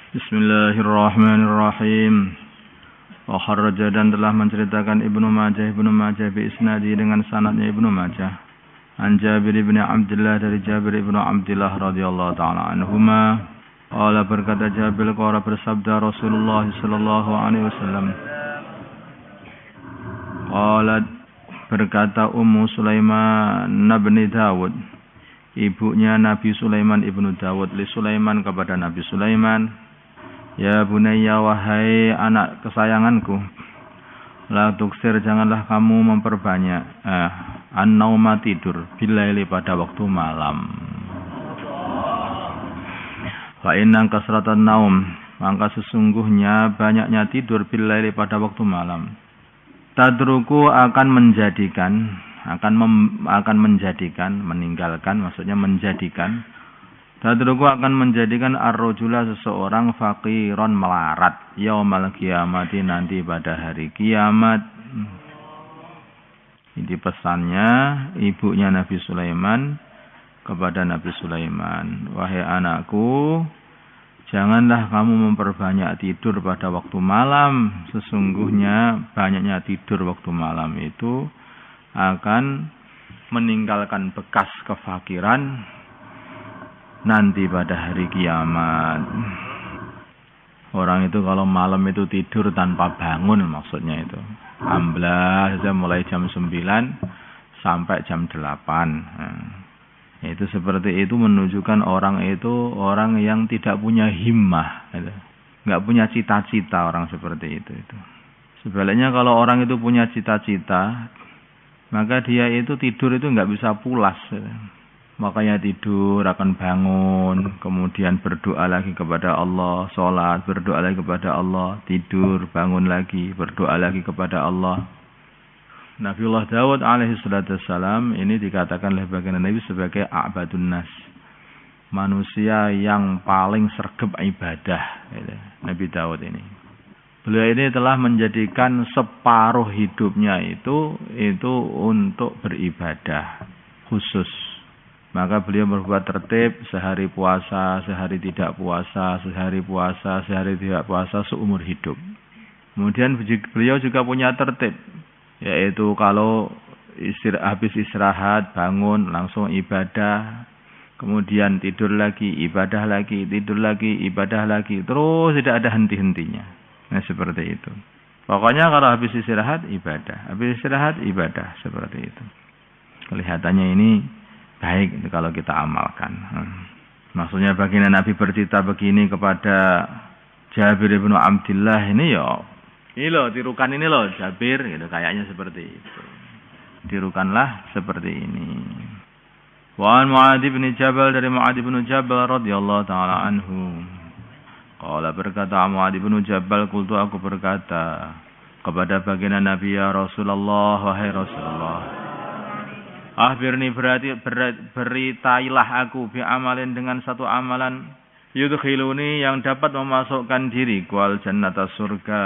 Bismillahirrahmanirrahim. Wa kharraja dan telah menceritakan Ibnu Majah bi isnadi dengan sanadnya Ibnu Majah. An Jabir bin Abdullah dari Jabir bin Abdullah radhiyallahu taala anhuma. Qala berkata Jabir qala bersabda Rasulullah sallallahu alaihi wasallam. Qalat berkata Ummu Sulaiman bin Dawud, ibunya Nabi Sulaiman ibnu Dawud, li Sulaiman kepada Nabi Sulaiman, ya bunayya wahai anak kesayanganku, la tuksir janganlah kamu memperbanyak an-nauma tidur bilaili pada waktu malam. Fa inna kasratan naum, maka sesungguhnya banyaknya tidur bilaili pada waktu malam. Tadruku akan meninggalkan, maksudnya menjadikan. Tadruku akan menjadikan ar-rajula seseorang faqiron melarat yaumal qiyamati nanti pada hari kiamat. Ini pesannya ibunya Nabi Sulaiman kepada Nabi Sulaiman. Wahai anakku, janganlah kamu memperbanyak tidur pada waktu malam. Sesungguhnya banyaknya tidur waktu malam itu akan meninggalkan bekas kefakiran nanti pada hari kiamat. Orang itu kalau malam itu tidur tanpa bangun, maksudnya itu amblas saja mulai jam 9 sampai jam 8. Itu seperti itu menunjukkan orang itu orang yang tidak punya himmah, nggak punya cita-cita orang seperti itu. Sebaliknya kalau orang itu punya cita-cita, maka dia itu tidur itu nggak bisa pulas. Makanya tidur akan bangun, kemudian berdoa lagi kepada Allah, sholat, berdoa lagi kepada Allah, tidur, bangun lagi, berdoa lagi kepada Allah. Nabiullah Daud alaihi salatu wassalam ini dikatakan oleh baginda Nabi sebagai a'badun nas, manusia yang paling sregep ibadah. Nabi Daud ini, beliau ini telah menjadikan separuh hidupnya itu untuk beribadah khusus. Maka beliau berbuat tertib, sehari puasa, sehari tidak puasa, sehari puasa, sehari tidak puasa seumur hidup. Kemudian beliau juga punya tertib, yaitu kalau habis istirahat, bangun, langsung ibadah, kemudian tidur lagi, ibadah lagi, tidur lagi, ibadah lagi, terus tidak ada henti-hentinya. Nah seperti itu. Pokoknya kalau habis istirahat, ibadah, habis istirahat, ibadah, seperti itu. Kelihatannya ini baik kalau kita amalkan. Maksudnya baginda Nabi bercerita begini kepada Jabir bin Abdullah ini tirukan ini loh Jabir, gitu, kayaknya seperti itu. Tirukanlah seperti ini. Wa an Mu'adz bin Jabal dari Mu'adz bin Jabal radhiyallahu taala anhu. Qala berkata Mu'adz bin Jabal, qultu aku berkata kepada baginda Nabi, ya Rasulullah, wahai Rasulullah, akhbirni beritailah aku bi amalin dengan satu amalan yudkhiluni yang dapat memasukkan diriku al jannata surga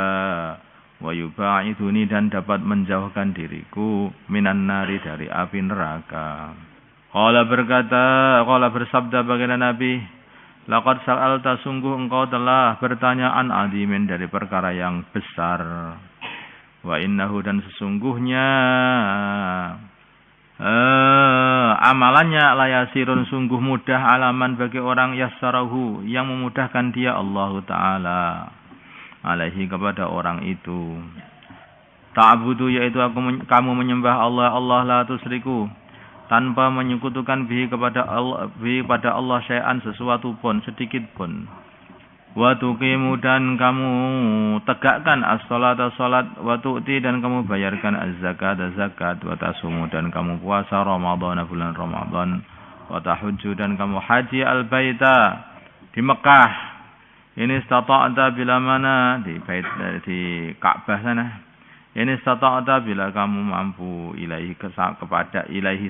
wa yubaiduni dan dapat menjauhkan diriku minan nari dari api neraka. Qala bersabda baginda Nabi, laqad sa'alta sungguh engkau telah bertanya an adimin dari perkara yang besar. Wa innahu dan sesungguhnya amalannya layasirun sungguh mudah alaman bagi orang yassarahu yang memudahkan dia Allah Ta'ala alaihi kepada orang itu. Ta'budu yaitu kamu menyembah Allah la tusriku tanpa menyekutukan bihi kepada Allah syai'an sesuatu pun sedikit pun. Wa tuqimu dan kamu tegakkan as-salata salat, wa tu'ti dan kamu bayarkan az-zakata zakat, wa tasumu dan kamu puasa Ramadan bulan Ramadan, wa tahujju dan kamu haji al-baita di Mekah. Ini istata'ta bila mana di bait di Ka'bah sana. Ini istata'ta bila kamu mampu ilaihi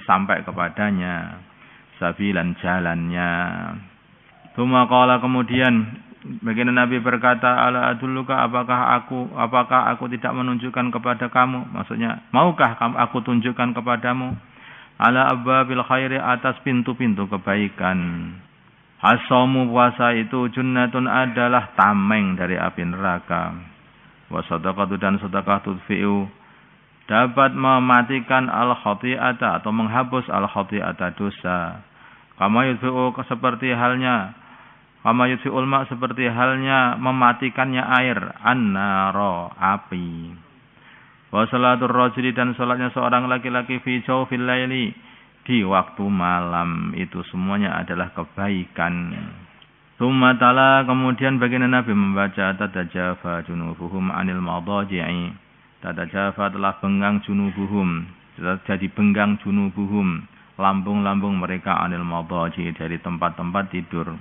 sampai kepadanya sabilan jalannya. Tsumma qala kemudian baginda Nabi berkata, ala adulluka apakah aku tidak menunjukkan kepada kamu, maksudnya maukah aku tunjukkan kepadamu ala abwabil khairi atas pintu-pintu kebaikan. As-shaumu puasa itu junnatun adalah tameng dari api neraka. Wa shadaqatu dan sedekah tudfi'u dapat mematikan al-khati'ata atau menghapus al-khati'ata dosa. Kama yudfi'u seperti halnya kama yudfi'ul ma seperti halnya mematikannya air, an-nara api. Wa salatur rajuli dan salatnya seorang laki-laki fi jawfil laili di waktu malam itu semuanya adalah kebaikan. Tsumma tala kemudian baginda Nabi membaca tatajafa junubuhum anil madaji'i. Tatajafa telah benggang junubuhum, jadi benggang junubuhum, lambung-lambung mereka anil madaji dari tempat-tempat tidur.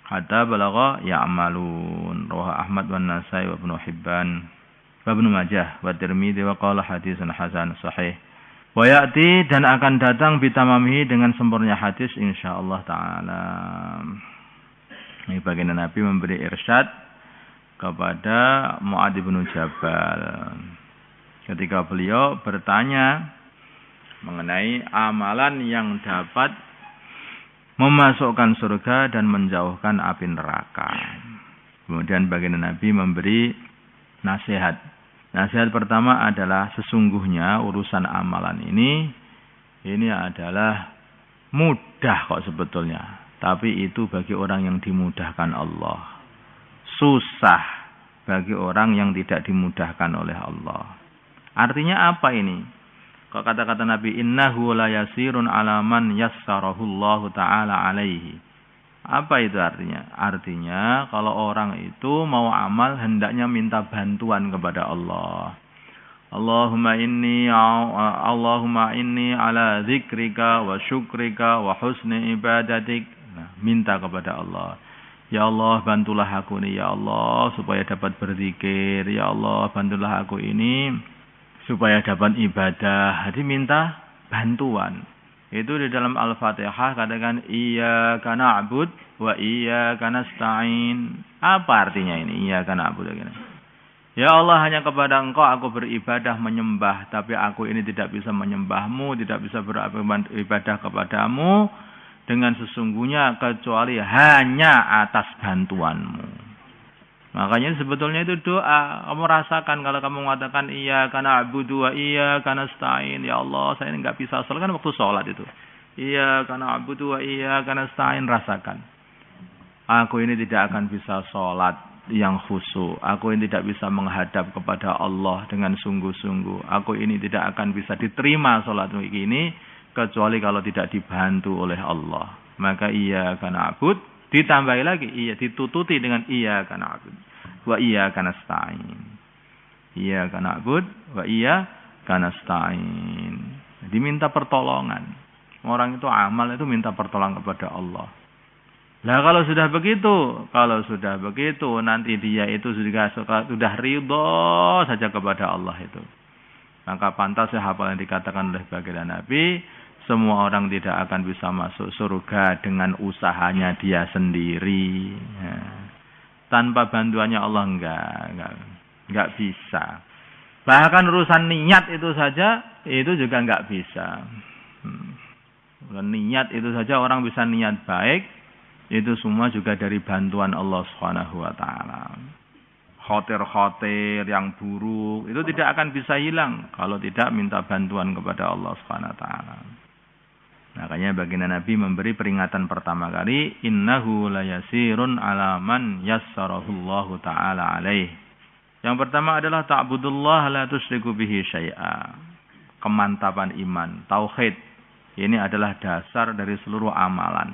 Hatta balagha ya'malun. Rawahu Ahmad wan Nasai wa Ibnu Hibban wa Ibnu Majah wa Tirmidzi wa qala hadisun hasan sahih. Wa ya'ti dan akan datang bitamamihi dengan sempurna hadis insyaallah taala. Ini baginda Nabi memberi irsyad kepada Mu'adz bin Jabal ketika beliau bertanya mengenai amalan yang dapat memasukkan surga dan menjauhkan api neraka. Kemudian baginda Nabi memberi nasihat. Nasihat pertama adalah sesungguhnya urusan amalan ini adalah mudah kok sebetulnya. Tapi itu bagi orang yang dimudahkan Allah. Susah bagi orang yang tidak dimudahkan oleh Allah. Artinya apa ini? Kok kata-kata Nabi, innahu la yasirun ala man yassarahu Allah Ta'ala alaihi. Apa itu artinya? Artinya kalau orang itu mau amal hendaknya minta bantuan kepada Allah. Allahumma inni ala zikrika wa syukrika wa husni ibadatik. Nah, minta kepada Allah. Ya Allah, bantulah aku ini ya Allah supaya dapat berzikir. Ya Allah, bantulah aku ini supaya dapat ibadah. Jadi minta bantuan. Itu di dalam Al-Fatihah katakan iyyaka na'bud wa iyyaka nasta'in. Apa artinya ini? Iyyaka na'bud. Ya Allah, hanya kepada Engkau aku beribadah menyembah, tapi aku ini tidak bisa menyembahmu, tidak bisa beribadah kepadamu dengan sesungguhnya kecuali hanya atas bantuanmu. Makanya sebetulnya itu doa. Kamu rasakan kalau kamu mengatakan iyyaka na'budu wa iyyaka nasta'in. Ya Allah, saya ini enggak bisa sholat. Kan waktu sholat itu. Iyyaka na'budu wa iyyaka nasta'in. Rasakan. Aku ini tidak akan bisa sholat yang khusyuk. Aku ini tidak bisa menghadap kepada Allah dengan sungguh-sungguh. Aku ini tidak akan bisa diterima sholat ini kecuali kalau tidak dibantu oleh Allah. Maka iyyaka na'bud. Ditambahi lagi, ditututi dengan iyyaka na'bud wa iyyaka nasta'in. Iyyaka na'bud wa iyyaka nasta'in. Diminta pertolongan. Orang itu amal itu minta pertolongan kepada Allah. Nah, kalau sudah begitu nanti dia itu sudah ridho saja kepada Allah itu. Maka pantas hafal yang dikatakan oleh baginda Nabi, semua orang tidak akan bisa masuk surga dengan usahanya dia sendiri. Ya. Tanpa bantuannya Allah enggak bisa. Bahkan urusan niat itu saja itu juga enggak bisa. Niat itu saja orang bisa niat baik, itu semua juga dari bantuan Allah Subhanahu wa taala. Khotir-khotir yang buruk itu tidak akan bisa hilang kalau tidak minta bantuan kepada Allah Subhanahu wa taala. Makanya baginda Nabi memberi peringatan pertama kali, innahu layasirun ala man yassarahullahu ta'ala alaih. Yang pertama adalah ta'budullah la tusyriku bihi syai'a. Kemantapan iman, tauhid. Ini adalah dasar dari seluruh amalan.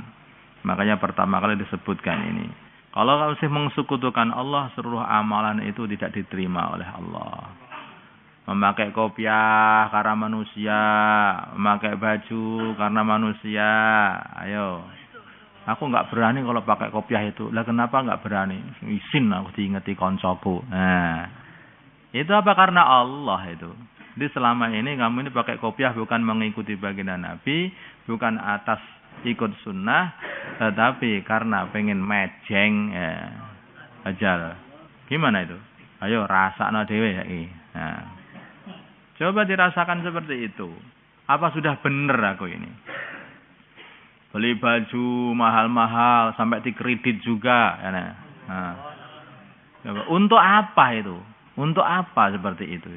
Makanya pertama kali disebutkan ini. Kalau masih mensekutukan Allah, seluruh amalan itu tidak diterima oleh Allah. Memakai kopiah karena manusia, memakai baju karena manusia. Ayo, aku nggak berani kalau pakai kopiah itu. Lah kenapa nggak berani? Isin aku diingeti koncoku. Nah, itu apa karena Allah itu. Jadi selama ini kamu ini pakai kopiah bukan mengikuti baginda Nabi, bukan atas ikut sunnah, tetapi karena pengen mejeng, ya, ajal. Gimana itu? Ayo rasakno dhewe saiki. Nah. Coba dirasakan seperti itu. Apa sudah benar aku ini? Beli baju mahal-mahal sampai dikredit juga. Nah. Untuk apa itu? Untuk apa seperti itu?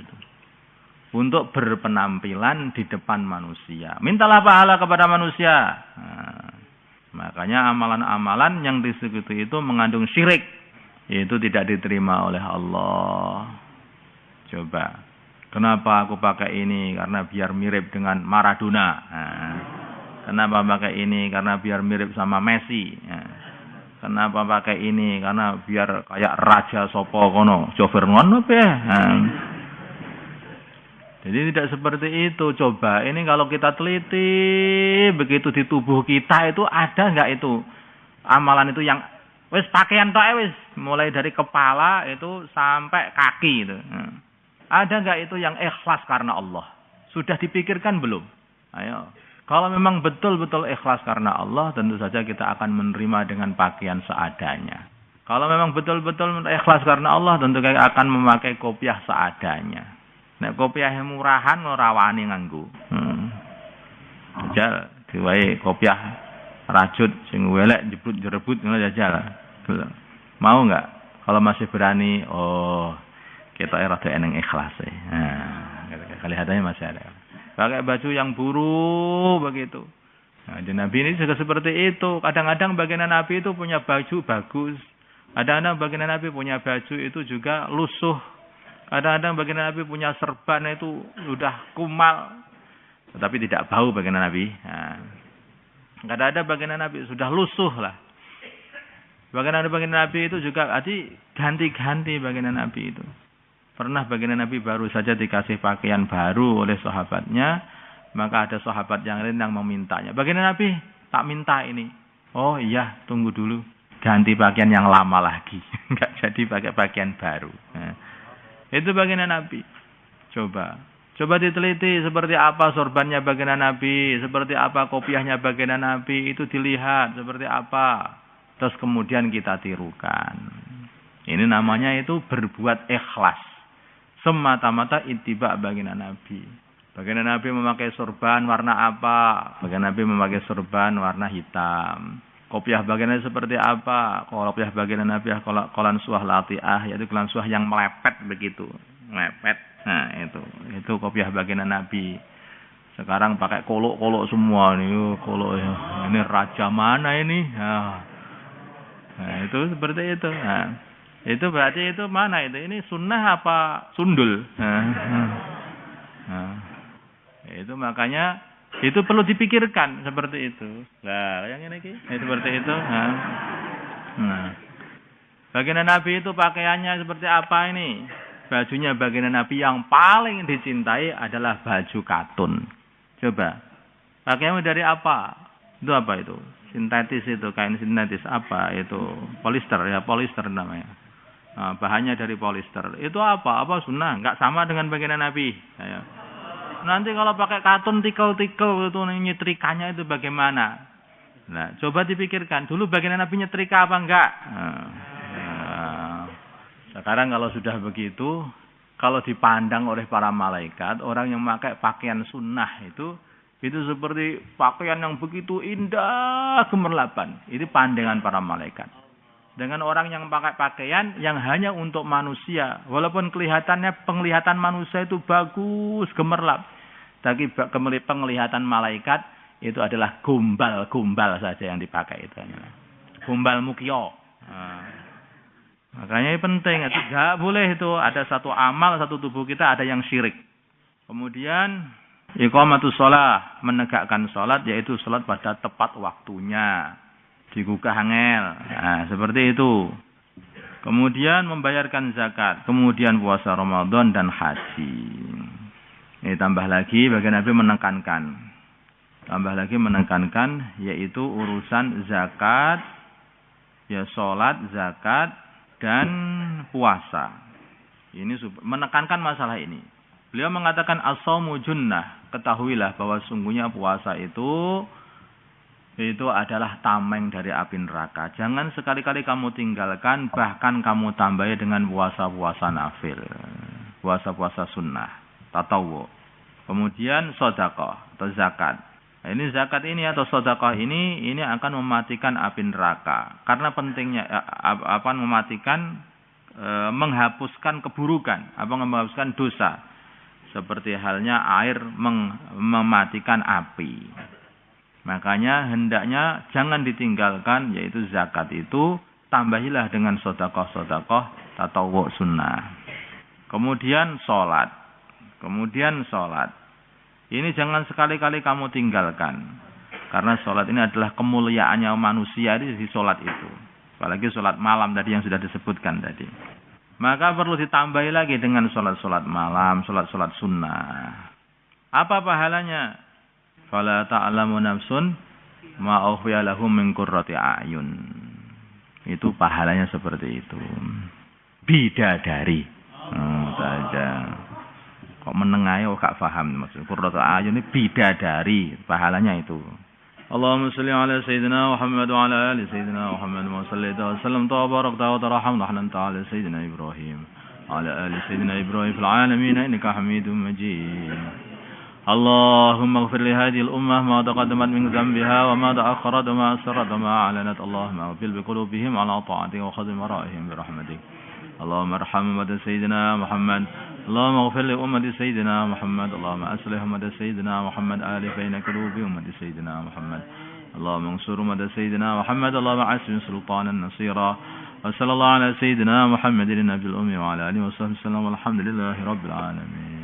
Untuk berpenampilan di depan manusia. Mintalah pahala kepada manusia. Makanya amalan-amalan yang disekutu itu mengandung syirik. Itu tidak diterima oleh Allah. Coba. Kenapa aku pakai ini? Karena biar mirip dengan Maradona. Kenapa pakai ini? Karena biar mirip sama Messi. Kenapa pakai ini? Karena biar kayak Raja Sopo kono. Jovernon apa ya? Jadi tidak seperti itu. Coba ini kalau kita teliti begitu di tubuh kita itu ada enggak itu amalan itu yang wis pakaian tok wis mulai dari kepala itu sampai kaki itu. Ada enggak itu yang ikhlas karena Allah? Sudah dipikirkan belum? Ayo. Kalau memang betul-betul ikhlas karena Allah, tentu saja kita akan menerima dengan pakaian seadanya. Kalau memang betul-betul ikhlas karena Allah, tentu kita akan memakai kopiah seadanya. Nek kopiah murahan ora wani nganggo. Jajal diwae kopiah rajut sing welek jebut-jerebut ngono jajal. Mau enggak? Kalau masih berani, kita rada eneng ikhlas. Kelihatannya masih ada. Pakai baju yang buruk begitu. Nah, di Nabi ini juga seperti itu. Kadang-kadang baginda Nabi itu punya baju bagus. Kadang-kadang baginda Nabi punya baju itu juga lusuh. Kadang-kadang baginda Nabi punya serban itu sudah kumal, tetapi tidak bau baginda Nabi. Kadang-kadang baginda Nabi sudah lusuh lah. Baginda Nabi itu juga ganti-ganti baginda Nabi itu. Pernah baginda Nabi baru saja dikasih pakaian baru oleh sahabatnya, maka ada sahabat yang lain yang memintanya. Baginda Nabi tak minta ini. Oh iya, tunggu dulu. Ganti pakaian yang lama lagi. Enggak jadi pakai pakaian baru. Itu baginda Nabi. Coba diteliti seperti apa sorbannya baginda Nabi, seperti apa kopiahnya baginda Nabi, itu dilihat seperti apa. Terus kemudian kita tirukan. Ini namanya itu berbuat ikhlas. Semata-mata ittiba baginda Nabi. Baginda Nabi memakai sorban warna apa? Baginda Nabi memakai sorban warna hitam. Kopiah baginda seperti apa? Kopiah baginda Nabi kolan suah latiah, yaitu kolan suah yang melepet begitu, melepet. Nah itu kopiah baginda Nabi. Sekarang pakai kolok semua nih, kolok ya. Ini raja mana ini? Nah itu seperti itu. Nah, itu berarti itu mana itu? Ini sunnah apa sundul? Itu makanya. Itu perlu dipikirkan seperti itu. Nah, yang ini seperti itu. Baginda Nabi itu pakaiannya seperti apa ini? Bajunya baginda Nabi yang paling dicintai adalah baju katun. Coba. Pakaiannya dari apa? Itu apa itu? Sintetis itu, kain sintetis apa? Itu polister ya, polister namanya. Bahannya dari polister. Itu apa? Apa sunnah? Enggak sama dengan baginda Nabi. Nanti kalau pakai katun tikel-tikel itu nyetrikanya itu bagaimana? Nah, coba dipikirkan dulu baginda Nabi nyetrika apa enggak? Sekarang kalau sudah begitu, kalau dipandang oleh para malaikat, orang yang memakai pakaian sunnah itu seperti pakaian yang begitu indah gemerlapan. Itu pandangan para malaikat. Dengan orang yang pakai pakaian yang hanya untuk manusia. Walaupun penglihatan manusia itu bagus, gemerlap. Tapi penglihatan malaikat itu adalah gombal saja yang dipakai itu. Gombal mukio. Makanya ini penting. Itu tidak boleh itu. Ada satu amal, satu tubuh kita ada yang syirik. Kemudian, iqamatus shalah, menegakkan salat, yaitu salat pada tepat waktunya. Digugah angel. Nah, seperti itu. Kemudian membayarkan zakat, kemudian puasa Ramadan dan haji. Ini tambah lagi baginda Nabi menekankan. Yaitu urusan zakat, ya salat, zakat dan puasa. Ini menekankan masalah ini. Beliau mengatakan as-shaumu junnah. Ketahuilah bahwa sungguhnya puasa itu adalah tameng dari api neraka. Jangan sekali-kali kamu tinggalkan, bahkan kamu tambahi dengan puasa-puasa nafil. Puasa-puasa sunnah, tatawwu. Kemudian sedekah atau zakat. Nah, ini zakat ini atau sedekah ini akan mematikan api neraka. Karena pentingnya akan mematikan menghapuskan keburukan, menghapuskan dosa. Seperti halnya air mematikan api. Makanya hendaknya jangan ditinggalkan, yaitu zakat itu tambahilah dengan sedekah-sedekah tatawwu sunnah. Kemudian sholat. Ini jangan sekali-kali kamu tinggalkan. Karena sholat ini adalah kemuliaannya manusia di sholat itu. Apalagi sholat malam tadi yang sudah disebutkan tadi. Maka perlu ditambahi lagi dengan sholat-sholat malam, sholat-sholat sunnah. Apa pahalanya? Fala ta'lamu nafsun ma ukhfiya lahum min qurrati a'yun. Itu pahalanya seperti itu. Bidadari. Saja. Kok menengahi gak paham maksud qurratu a'yun ini bidadari, pahalanya itu. Allahumma shalli ala sayyidina Muhammad wa ala ali sayyidina Muhammad wa sallallahu wa sallam wa barakta wa tarhamna ala sayyidina Ibrahim wa ala ali sayyidina Ibrahim fil alamin innaka Hamidum Majid. Allahumma ighfir li hadhihi al-ummah ma taqaddamat min dhanbiha wa ma ta'akhkharat wa ma asarrat wa ma a'lanat. Allahumma ighfir bi qulubihim ala ta'atika wa khadhim wara'ihim bi rahmatik. Allahumma arham ummat sayyidina Muhammad. Allahumma ighfir li ummati sayyidina Muhammad. Allahumma aslih ummat sayyidina Muhammad alif baina qulubi ummati sayyidina Muhammad. Allahumma ansur ummat sayyidina Muhammad. Allahumma asmin sultanan nasira. Wa sallallahu ala sayyidina Muhammadin nabiyil ummi wa ala alihi wa sahbihi sallam. Alhamdulillahi rabbil alamin.